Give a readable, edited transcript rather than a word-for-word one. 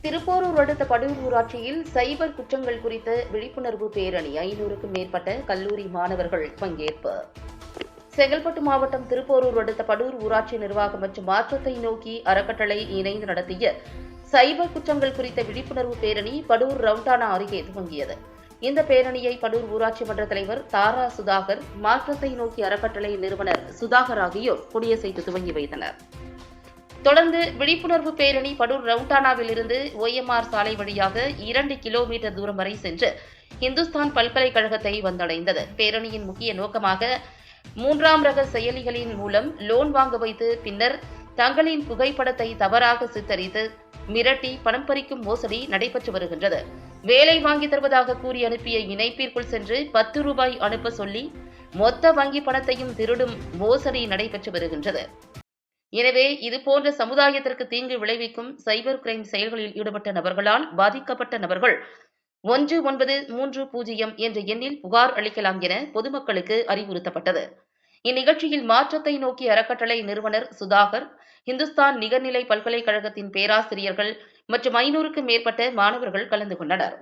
திருப்போரூர் அடுத்த படூர் ஊராட்சியில் சைபர் குற்றங்கள் குறித்த விழிப்புணர்வு பேரணி 500க்கும் மேற்பட்ட கல்லூரி மாணவர்கள் பங்கேற்பு. செங்கல்பட்டு மாவட்டம் திருப்போரூர் அடுத்த படூர் ஊராட்சி நிர்வாகம் மற்றும் மாற்றத்தை நோக்கி அறக்கட்டளை இணைந்து நடத்திய சைபர் குற்றங்கள் குறித்த விழிப்புணர்வு பேரணி படூர் ரவுண்டானா அருகே துவங்கியது. இந்த பேரணியை படூர் ஊராட்சி மன்ற தலைவர் தாரா சுதாகர், மாற்றத்தை நோக்கி அறக்கட்டளை நிறுவனர் சுதாகர் ஆகியோர் கொடியசைத்து துவங்கி வைத்தனர். தொடர்ந்து விழிப்புணர்வு பேரணி படூர் ரவுண்டானாவில் இருந்து OMR சாலை வழியாக 2 கிலோமீட்டர் தூரம் வரை சென்று இந்துஸ்தான் பல்கலைக்கழகத்தை வந்தடைந்தது. பேரணியின் முக்கிய நோக்கமாக 3ஆம் ரக செயலிகளின் மூலம் லோன் வாங்க வைத்து பின்னர் தங்களின் புகைப்படத்தை தவறாக சித்தரித்து மிரட்டி பணம் பறிக்கும் மோசடி நடைபெற்று வருகின்றது. வேலை வாங்கி தருவதாக கூறி அனுப்பிய இணைப்பிற்குள் சென்று 10 ரூபாய் அனுப்ப சொல்லி மொத்த வங்கி பணத்தையும் திருடும் மோசடி நடைபெற்று வருகின்றது. எனவே இதுபோன்ற சமுதாயத்திற்கு தீங்கு விளைவிக்கும் சைபர் கிரைம் செயல்களில் ஈடுபட்ட நபர்களால் பாதிக்கப்பட்ட நபர்கள் 1930 என்ற எண்ணில் புகார் அளிக்கலாம் என பொதுமக்களுக்கு அறிவுறுத்தப்பட்டது. இந்நிகழ்ச்சியில் மாற்றத்தை நோக்கி அறக்கட்டளை நிறுவனர் சுதாகர், இந்துஸ்தான் நிகர்நிலை பல்கலைக்கழகத்தின் பேராசிரியர்கள் மற்றும் 500க்கும் மேற்பட்ட மாணவர்கள் கலந்து கொண்டனர்.